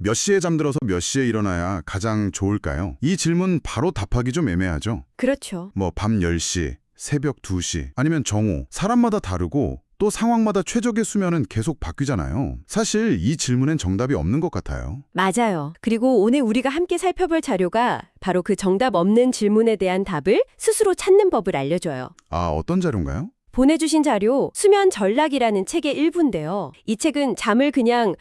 몇 시에 잠들어서 몇 시에 일어나야 가장 좋을까요? 이 질문 바로 답하기 좀 애매하죠. 그렇죠. 뭐 밤 10시, 새벽 2시, 아니면 정오, 사람마다 다르고 또 상황마다 최적의 수면은 계속 바뀌잖아요. 사실 이 질문엔 정답이 없는 것 같아요. 맞아요. 그리고 오늘 우리가 함께 살펴볼 자료가 바로 그 정답 없는 질문에 대한 답을 스스로 찾는 법을 알려줘요. 아, 어떤 자료인가요? 보내주신 자료 수면 전략이라는 책의 일부인데요. 이 책은 잠을 그냥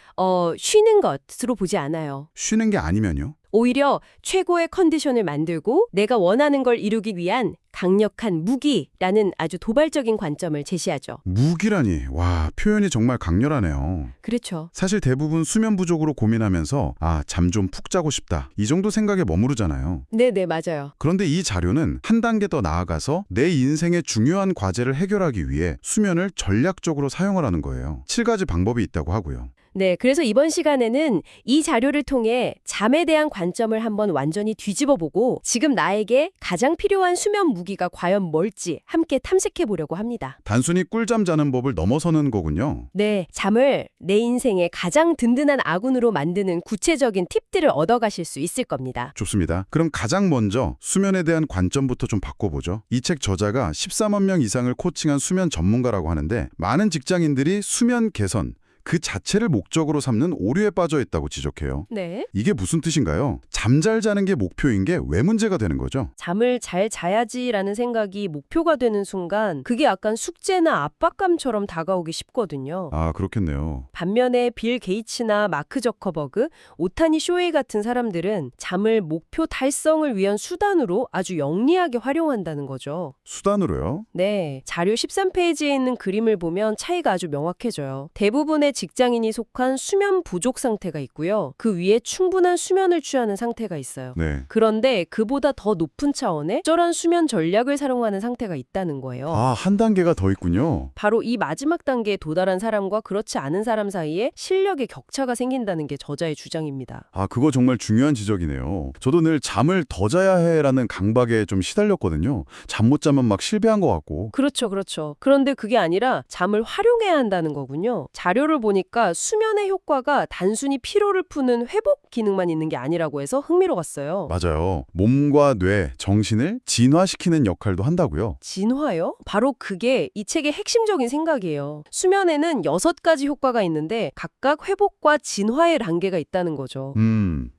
쉬는 것으로 보지 않아요. 쉬는 게 아니면요? 오히려 최고의 컨디션을 만들고 내가 원하는 걸 이루기 위한 강력한 무기라는 아주 도발적인 관점을 제시하죠. 무기라니, 와, 표현이 정말 강렬하네요. 그렇죠. 사실 대부분 수면 부족으로 고민하면서 잠 좀 푹 자고 싶다, 이 정도 생각에 머무르잖아요. 네네, 맞아요. 그런데 이 자료는 한 단계 더 나아가서 내 인생의 중요한 과제를 해결하기 위해 수면을 전략적으로 사용을 하는 거예요. 7가지 방법이 있다고 하고요. 네, 그래서 이번 시간에는 이 자료를 통해 잠에 대한 관점을 한번 완전히 뒤집어보고 지금 나에게 가장 필요한 수면 무기가 과연 뭘지 함께 탐색해 보려고 합니다. 단순히 꿀잠 자는 법을 넘어서는 거군요. 네, 잠을 내 인생의 가장 든든한 아군으로 만드는 구체적인 팁들을 얻어가실 수 있을 겁니다. 좋습니다. 그럼 가장 먼저 수면에 대한 관점부터 좀 바꿔보죠. 이 책 저자가 14만 명 이상을 코칭한 수면 전문가라고 하는데 많은 직장인들이 수면 개선, 그 자체를 목적으로 삼는 오류에 빠져 있다고 지적해요. 네. 이게 무슨 뜻인가요? 잠 잘 자는 게 목표인 게 왜 문제가 되는 거죠? 잠을 잘 자야지라는 생각이 목표가 되는 순간 그게 약간 숙제나 압박감처럼 다가오기 쉽거든요. 아, 그렇겠네요. 반면에 빌 게이츠나 마크 저커버그, 오타니 쇼헤이 같은 사람들은 잠을 목표 달성을 위한 수단으로 아주 영리하게 활용한다는 거죠. 수단으로요? 네, 자료 13페이지에 있는 그림을 보면 차이가 아주 명확해져요. 대부분의 직장인이 속한 수면 부족 상태가 있고요. 그 위에 충분한 수면을 취하는 상태가 있어요. 네. 그런데 그보다 더 높은 차원의 적절한 수면 전략을 사용하는 상태가 있다는 거예요. 한 단계가 더 있군요. 바로 이 마지막 단계에 도달한 사람과 그렇지 않은 사람 사이에 실력의 격차가 생긴다는 게 저자의 주장입니다. 그거 정말 중요한 지적이네요. 저도 늘 잠을 더 자야 해라는 강박에 좀 시달렸거든요. 잠 못 자면 막 실패한 것 같고. 그렇죠, 그렇죠. 그런데 그게 아니라 잠을 활용해야 한다는 거군요. 자료를 보니까 수면의 효과가 단순히 피로를 푸는 회복 기능만 있는 게 아니라고 해서 흥미로웠어요. 맞아요. 몸과 뇌, 정신을 진화시키는 역할도 한다고요. 진화요? 바로 그게 이 책의 핵심적인 생각이에요. 수면에는 6가지 효과가 있는데 각각 회복과 진화의 단계가 있다는 거죠.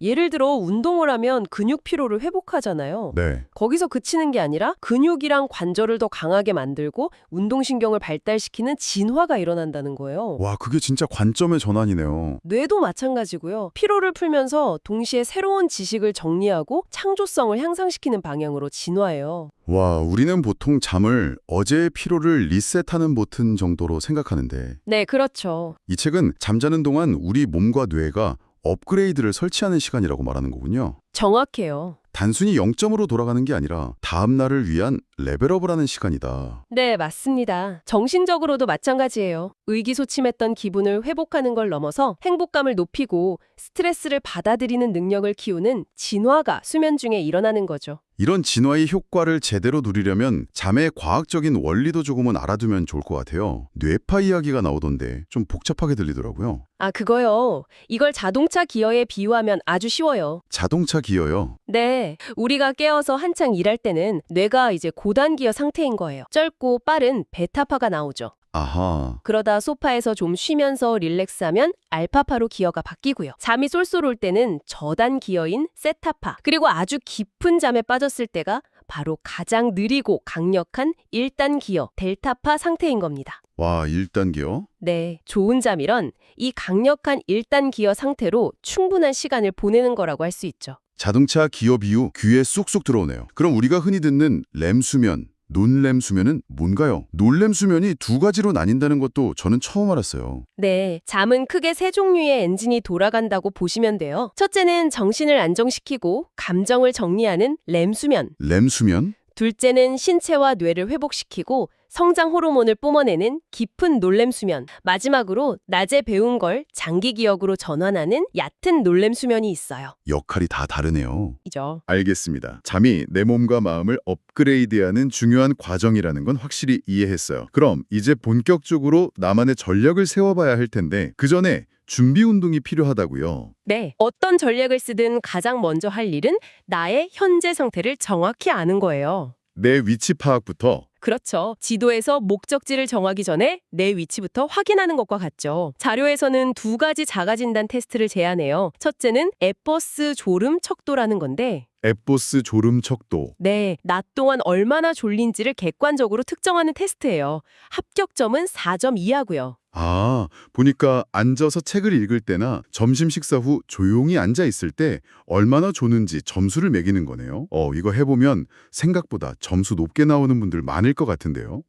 예를 들어 운동을 하면 근육 피로를 회복하잖아요. 네. 거기서 그치는 게 아니라 근육이랑 관절을 더 강하게 만들고 운동신경을 발달시키는 진화가 일어난다는 거예요. 와, 그게 진짜 관점의 전환이네요. 뇌도 마찬가지고요. 피로를 풀면서 동시에 새로운 지식을 정리하고 창조성을 향상시키는 방향으로 진화해요. 와, 우리는 보통 잠을 어제의 피로를 리셋하는 버튼 정도로 생각하는데 네, 그렇죠. 이 책은 잠자는 동안 우리 몸과 뇌가 업그레이드를 설치하는 시간이라고 말하는 거군요. 정확해요. 단순히 0점으로 돌아가는 게 아니라 다음 날을 위한 레벨업을 하는 시간이다. 네, 맞습니다. 정신적으로도 마찬가지예요. 의기소침했던 기분을 회복하는 걸 넘어서 행복감을 높이고 스트레스를 받아들이는 능력을 키우는 진화가 수면 중에 일어나는 거죠. 이런 진화의 효과를 제대로 누리려면 잠의 과학적인 원리도 조금은 알아두면 좋을 것 같아요. 뇌파 이야기가 나오던데 좀 복잡하게 들리더라고요. 그거요. 이걸 자동차 기어에 비유하면 아주 쉬워요. 자동차 기어요. 네, 우리가 깨어서 한창 일할 때는 뇌가 이제 고단 기어 상태인 거예요. 짧고 빠른 베타파가 나오죠. 아하. 그러다 소파에서 좀 쉬면서 릴렉스하면 알파파로 기어가 바뀌고요. 잠이 쏠쏠 올 때는 저단 기어인 세타파, 그리고 아주 깊은 잠에 빠졌을 때가 바로 가장 느리고 강력한 1단 기어 델타파 상태인 겁니다. 와, 1단계요? 네, 좋은 잠이란 이 강력한 1단 기어 상태로 충분한 시간을 보내는 거라고 할 수 있죠. 자동차 기어 비유 귀에 쏙쏙 들어오네요. 그럼 우리가 흔히 듣는 렘수면, 논렘 수면은 뭔가요? 논렘 수면이 2가지로 나뉜다는 것도 저는 처음 알았어요. 네, 잠은 크게 3종류의 엔진이 돌아간다고 보시면 돼요. 첫째는 정신을 안정시키고 감정을 정리하는 렘수면. 렘수면? 둘째는 신체와 뇌를 회복시키고 성장 호르몬을 뿜어내는 깊은 놀렘 수면. 마지막으로 낮에 배운 걸 장기 기억으로 전환하는 얕은 놀렘 수면이 있어요. 역할이 다 다르네요. 이죠. 알겠습니다. 잠이 내 몸과 마음을 업그레이드하는 중요한 과정이라는 건 확실히 이해했어요. 그럼 이제 본격적으로 나만의 전략을 세워봐야 할 텐데 그 전에 준비 운동이 필요하다고요. 네. 어떤 전략을 쓰든 가장 먼저 할 일은 나의 현재 상태를 정확히 아는 거예요. 내 위치 파악부터. 그렇죠. 지도에서 목적지를 정하기 전에 내 위치부터 확인하는 것과 같죠. 자료에서는 두 가지 자가진단 테스트를 제안해요. 첫째는 에버스 졸음 척도라는 건데 에보스 졸음 척도. 네, 낮 동안 얼마나 졸린지를 객관적으로 특정하는 테스트예요. 합격점은 4점 이하고요. 아, 보니까 앉아서 책을 읽을 때나 점심 식사 후 조용히 앉아 있을 때 얼마나 조는지 점수를 매기는 거네요. 이거 해보면 생각보다 점수 높게 나오는 분들 많을 것 같은데요.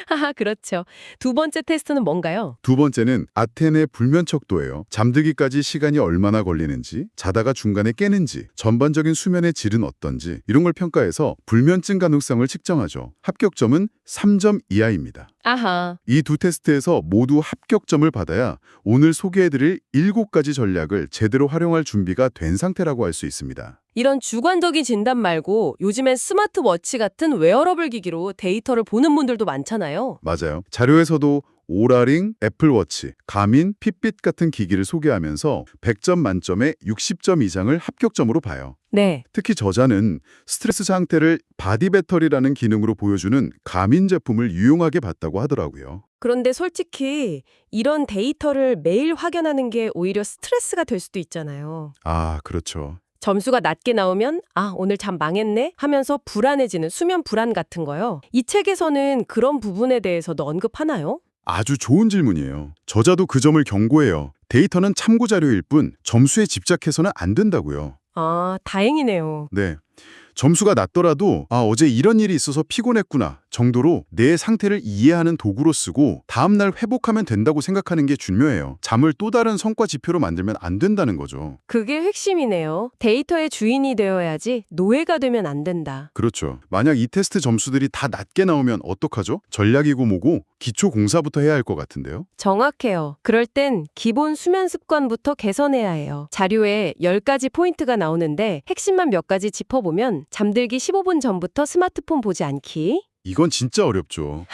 하하, 그렇죠. 두 번째 테스트는 뭔가요? 두 번째는 아테네 불면 척도예요. 잠들기까지 시간이 얼마나 걸리는지, 자다가 중간에 깨는지, 전반적인 수면의 질은 어떤지 이런 걸 평가해서 불면증 가능성을 측정하죠. 합격점은 3점 이하입니다. 아하. 이 두 테스트에서 모두 합격점을 받아야 오늘 소개해드릴 7가지 전략을 제대로 활용할 준비가 된 상태라고 할 수 있습니다. 이런 주관적인 진단 말고 요즘엔 스마트워치 같은 웨어러블 기기로 데이터를 보는 분들도 많잖아요. 맞아요. 자료에서도 오라링, 애플워치, 가민, 핏빛 같은 기기를 소개하면서 100점 만점에 60점 이상을 합격점으로 봐요. 네. 특히 저자는 스트레스 상태를 바디 배터리라는 기능으로 보여주는 가민 제품을 유용하게 봤다고 하더라고요. 그런데 솔직히 이런 데이터를 매일 확인하는 게 오히려 스트레스가 될 수도 있잖아요. 아, 그렇죠. 점수가 낮게 나오면 오늘 잠 망했네 하면서 불안해지는 수면 불안 같은 거요. 이 책에서는 그런 부분에 대해서도 언급하나요? 아주 좋은 질문이에요. 저자도 그 점을 경고해요. 데이터는 참고 자료일 뿐 점수에 집착해서는 안 된다고요. 아, 다행이네요. 네. 점수가 낮더라도 어제 이런 일이 있어서 피곤했구나 정도로 내 상태를 이해하는 도구로 쓰고 다음날 회복하면 된다고 생각하는 게 중요해요. 잠을 또 다른 성과 지표로 만들면 안 된다는 거죠. 그게 핵심이네요. 데이터의 주인이 되어야지 노예가 되면 안 된다. 그렇죠. 만약 이 테스트 점수들이 다 낮게 나오면 어떡하죠? 전략이고 뭐고 기초 공사부터 해야 할 것 같은데요. 정확해요. 그럴 땐 기본 수면 습관부터 개선해야 해요. 자료에 10가지 포인트가 나오는데 핵심만 몇 가지 짚어보면 잠들기 15분 전부터 스마트폰 보지 않기. 이건 진짜 어렵죠.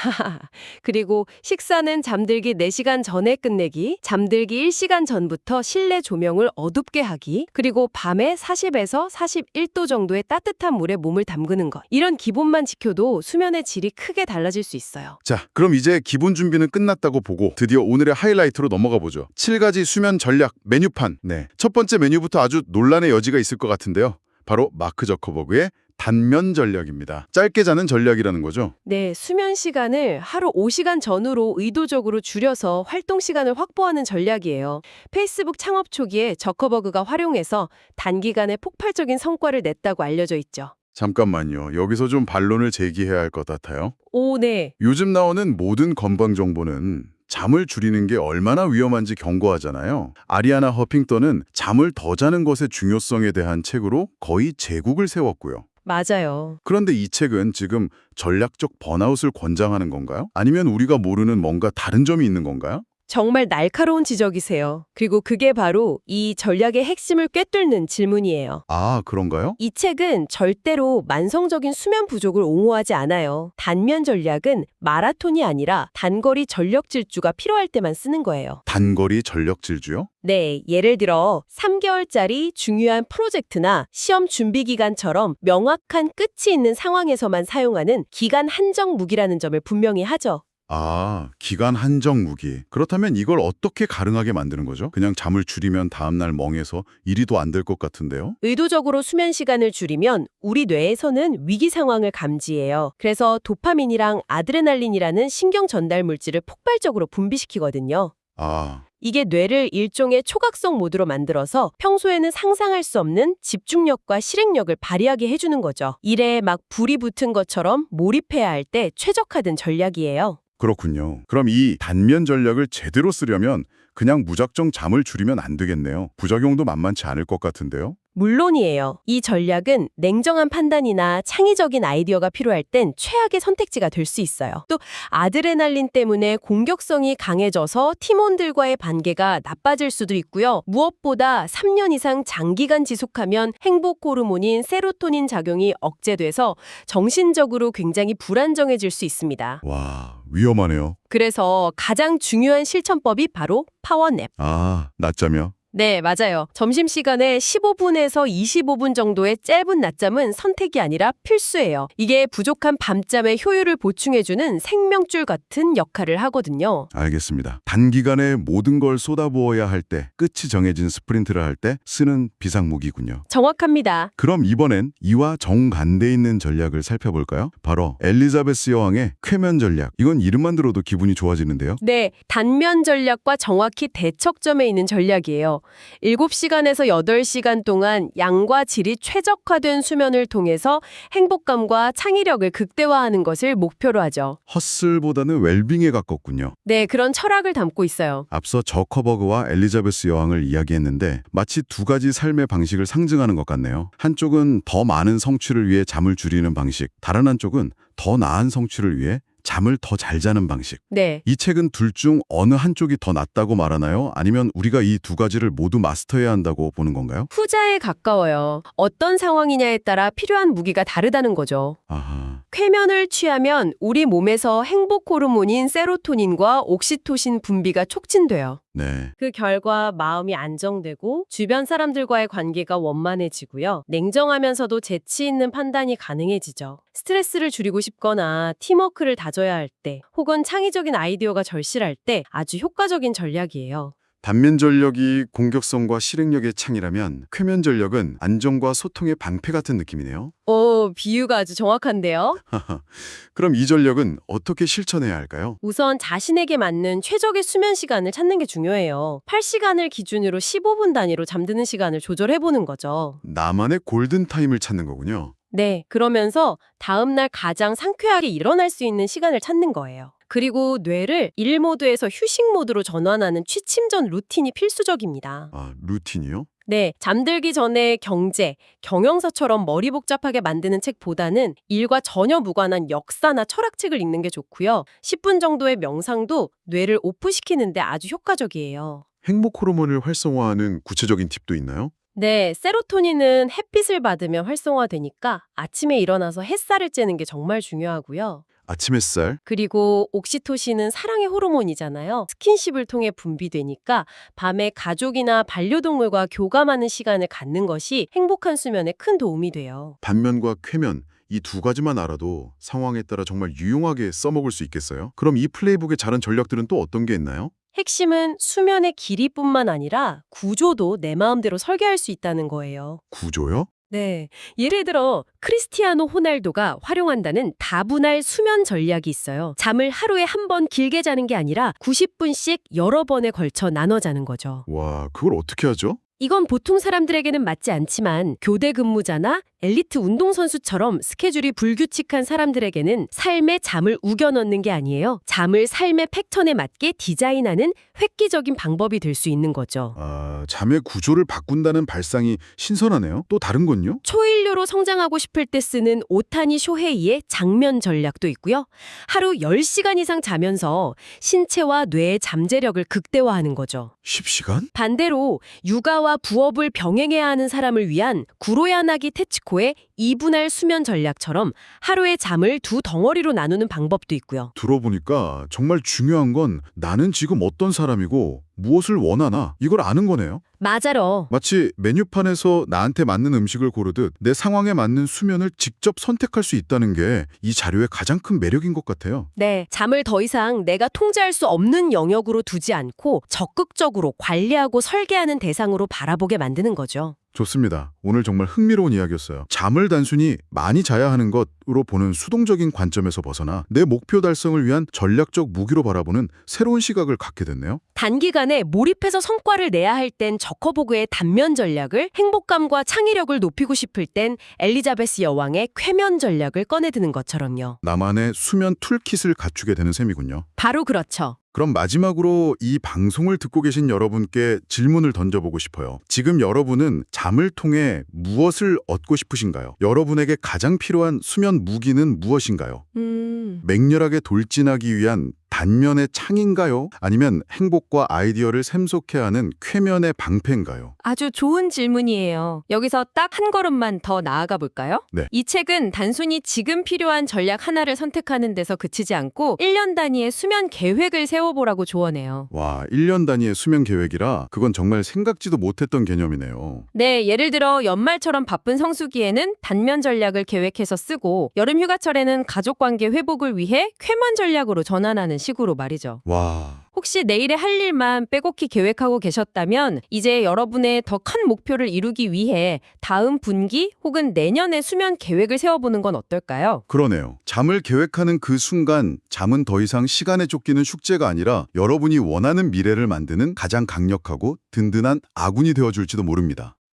그리고 식사는 잠들기 4시간 전에 끝내기, 잠들기 1시간 전부터 실내 조명을 어둡게 하기, 그리고 밤에 40에서 41도 정도의 따뜻한 물에 몸을 담그는 것. 이런 기본만 지켜도 수면의 질이 크게 달라질 수 있어요. 자, 그럼 이제 기본 준비는 끝났다고 보고 드디어 오늘의 하이라이트로 넘어가 보죠. 7가지 수면 전략 메뉴판. 네. 첫 번째 메뉴부터 아주 논란의 여지가 있을 것 같은데요. 바로 마크 저커버그의 단면 전략입니다. 짧게 자는 전략이라는 거죠. 네, 수면 시간을 하루 5시간 전후로 의도적으로 줄여서 활동 시간을 확보하는 전략이에요. 페이스북 창업 초기에 저커버그가 활용해서 단기간에 폭발적인 성과를 냈다고 알려져 있죠. 잠깐만요. 여기서 좀 반론을 제기해야 할 것 같아요. 오, 네. 요즘 나오는 모든 건강 정보는 잠을 줄이는 게 얼마나 위험한지 경고하잖아요. 아리아나 허핑턴은 잠을 더 자는 것의 중요성에 대한 책으로 거의 제국을 세웠고요. 맞아요. 그런데 이 책은 지금 전략적 번아웃을 권장하는 건가요? 아니면 우리가 모르는 뭔가 다른 점이 있는 건가요? 정말 날카로운 지적이세요. 그리고 그게 바로 이 전략의 핵심을 꿰뚫는 질문이에요. 아, 그런가요? 이 책은 절대로 만성적인 수면 부족을 옹호하지 않아요. 단면 전략은 마라톤이 아니라 단거리 전력 질주가 필요할 때만 쓰는 거예요. 단거리 전력 질주요? 네, 예를 들어 3개월짜리 중요한 프로젝트나 시험 준비 기간처럼 명확한 끝이 있는 상황에서만 사용하는 기간 한정 무기라는 점을 분명히 하죠. 아, 기간 한정 무기. 그렇다면 이걸 어떻게 가능하게 만드는 거죠? 그냥 잠을 줄이면 다음날 멍해서 일이 더 안 될 것 같은데요? 의도적으로 수면 시간을 줄이면 우리 뇌에서는 위기 상황을 감지해요. 그래서 도파민이랑 아드레날린이라는 신경 전달 물질을 폭발적으로 분비시키거든요. 아, 이게 뇌를 일종의 초각성 모드로 만들어서 평소에는 상상할 수 없는 집중력과 실행력을 발휘하게 해주는 거죠. 일에 막 불이 붙은 것처럼 몰입해야 할 때 최적화된 전략이에요. 그렇군요. 그럼 이 단면 전략을 제대로 쓰려면 그냥 무작정 잠을 줄이면 안 되겠네요. 부작용도 만만치 않을 것 같은데요? 물론이에요. 이 전략은 냉정한 판단이나 창의적인 아이디어가 필요할 땐 최악의 선택지가 될 수 있어요. 또 아드레날린 때문에 공격성이 강해져서 팀원들과의 관계가 나빠질 수도 있고요. 무엇보다 3년 이상 장기간 지속하면 행복 호르몬인 세로토닌 작용이 억제돼서 정신적으로 굉장히 불안정해질 수 있습니다. 와, 위험하네요. 그래서 가장 중요한 실천법이 바로 파워냅. 아, 낮잠이요? 네, 맞아요. 점심시간에 15분에서 25분 정도의 짧은 낮잠은 선택이 아니라 필수예요. 이게 부족한 밤잠의 효율을 보충해주는 생명줄 같은 역할을 하거든요. 알겠습니다. 단기간에 모든 걸 쏟아부어야 할 때, 끝이 정해진 스프린트를 할 때 쓰는 비상무기군요. 정확합니다. 그럼 이번엔 이와 정반대 있는 전략을 살펴볼까요? 바로 엘리자베스 여왕의 쾌면 전략. 이건 이름만 들어도 기분이 좋아지는데요. 네, 단면 전략과 정확히 대척점에 있는 전략이에요. 7시간에서 8시간 동안 양과 질이 최적화된 수면을 통해서 행복감과 창의력을 극대화하는 것을 목표로 하죠. 헛슬보다는 웰빙에 가깝군요. 네, 그런 철학을 담고 있어요. 앞서 저커버그와 엘리자베스 여왕을 이야기했는데 마치 두 가지 삶의 방식을 상징하는 것 같네요. 한쪽은 더 많은 성취를 위해 잠을 줄이는 방식, 다른 한쪽은 더 나은 성취를 위해 잠을 더 잘 자는 방식. 네. 이 책은 둘 중 어느 한쪽이 더 낫다고 말하나요? 아니면 우리가 이 두 가지를 모두 마스터해야 한다고 보는 건가요? 후자에 가까워요. 어떤 상황이냐에 따라 필요한 무기가 다르다는 거죠. 아하, 쾌면을 취하면 우리 몸에서 행복 호르몬인 세로토닌과 옥시토신 분비가 촉진돼요. 네. 그 결과 마음이 안정되고 주변 사람들과의 관계가 원만해지고요. 냉정하면서도 재치 있는 판단이 가능해지죠. 스트레스를 줄이고 싶거나 팀워크를 다져야 할 때, 혹은 창의적인 아이디어가 절실할 때 아주 효과적인 전략이에요. 단면 전력이 공격성과 실행력의 창이라면 쾌면 전력은 안정과 소통의 방패 같은 느낌이네요. 오, 비유가 아주 정확한데요. 그럼 이 전력은 어떻게 실천해야 할까요? 우선 자신에게 맞는 최적의 수면 시간을 찾는 게 중요해요. 8시간을 기준으로 15분 단위로 잠드는 시간을 조절해보는 거죠. 나만의 골든타임을 찾는 거군요. 네, 그러면서 다음날 가장 상쾌하게 일어날 수 있는 시간을 찾는 거예요. 그리고 뇌를 일 모드에서 휴식 모드로 전환하는 취침 전 루틴이 필수적입니다. 아, 루틴이요? 네, 잠들기 전에 경제, 경영서처럼 머리 복잡하게 만드는 책보다는 일과 전혀 무관한 역사나 철학책을 읽는 게 좋고요. 10분 정도의 명상도 뇌를 오프시키는데 아주 효과적이에요. 행복 호르몬을 활성화하는 구체적인 팁도 있나요? 네, 세로토닌은 햇빛을 받으면 활성화되니까 아침에 일어나서 햇살을 쬐는 게 정말 중요하고요. 아침 햇살? 그리고 옥시토신은 사랑의 호르몬이잖아요. 스킨십을 통해 분비되니까 밤에 가족이나 반려동물과 교감하는 시간을 갖는 것이 행복한 수면에 큰 도움이 돼요. 반면과 쾌면, 이 두 가지만 알아도 상황에 따라 정말 유용하게 써먹을 수 있겠어요? 그럼 이 플레이북의 다른 전략들은 또 어떤 게 있나요? 핵심은 수면의 길이뿐만 아니라 구조도 내 마음대로 설계할 수 있다는 거예요. 구조요? 네. 예를 들어 크리스티아노 호날두가 활용한다는 다분할 수면 전략이 있어요. 잠을 하루에 한 번 길게 자는 게 아니라 90분씩 여러 번에 걸쳐 나눠 자는 거죠. 와, 그걸 어떻게 하죠? 이건 보통 사람들에게는 맞지 않지만 교대 근무자나 엘리트 운동선수처럼 스케줄이 불규칙한 사람들에게는 삶에 잠을 우겨 넣는 게 아니에요. 잠을 삶의 패턴에 맞게 디자인하는 획기적인 방법이 될 수 있는 거죠. 아, 잠의 구조를 바꾼다는 발상이 신선하네요. 또 다른 건요? 초인류로 성장하고 싶을 때 쓰는 오타니 쇼헤이의 장면 전략도 있고요. 하루 10시간 이상 자면서 신체와 뇌의 잠재력을 극대화하는 거죠. 10시간? 반대로 육아와 부업을 병행해야 하는 사람을 위한 구로야나기 테츠코의 2분할 수면 전략처럼 하루의 잠을 두 덩어리로 나누는 방법도 있고요. 들어보니까 정말 중요한 건 나는 지금 어떤 사람이고 무엇을 원하나 이걸 아는 거네요. 맞아요. 마치 메뉴판에서 나한테 맞는 음식을 고르듯 내 상황에 맞는 수면을 직접 선택할 수 있다는 게 이 자료의 가장 큰 매력인 것 같아요. 네, 잠을 더 이상 내가 통제할 수 없는 영역으로 두지 않고 적극적으로 관리하고 설계하는 대상으로 바라보게 만드는 거죠. 좋습니다. 오늘 정말 흥미로운 이야기였어요. 잠을 단순히 많이 자야 하는 것으로 보는 수동적인 관점에서 벗어나 내 목표 달성을 위한 전략적 무기로 바라보는 새로운 시각을 갖게 됐네요. 단기간에 몰입해서 성과를 내야 할 땐 저커보그의 단면 전략을, 행복감과 창의력을 높이고 싶을 땐 엘리자베스 여왕의 쾌면 전략을 꺼내드는 것처럼요. 나만의 수면 툴킷을 갖추게 되는 셈이군요. 바로 그렇죠. 그럼 마지막으로 이 방송을 듣고 계신 여러분께 질문을 던져보고 싶어요. 지금 여러분은 잠을 통해 무엇을 얻고 싶으신가요? 여러분에게 가장 필요한 수면 무기는 무엇인가요? 맹렬하게 돌진하기 위한 단면의 창인가요? 아니면 행복과 아이디어를 샘솟게 하는 쾌면의 방패인가요? 아주 좋은 질문이에요. 여기서 딱 한 걸음만 더 나아가 볼까요? 네. 이 책은 단순히 지금 필요한 전략 하나를 선택하는 데서 그치지 않고 1년 단위의 수면 계획을 세워 세워보라고 조언해요. 와, 1년 단위의 수면 계획이라 그건 정말 생각지도 못했던 개념이네요. 네, 예를 들어 연말처럼 바쁜 성수기에는 단면 전략을 계획해서 쓰고 여름 휴가철에는 가족관계 회복을 위해 쾌만 전략으로 전환하는 식으로 말이죠. 와, 혹시 내일에 할 일만 빼곡히 계획하고 계셨다면 이제 여러분의 더 큰 목표를 이루기 위해 다음 분기 혹은 내년에 수면 계획을 세워보는 건 어떨까요? 그러네요. 잠을 계획하는 그 순간 잠은 더 이상 시간에 쫓기는 숙제가 아니라 여러분이 원하는 미래를 만드는 가장 강력하고 든든한 아군이 되어줄지도 모릅니다.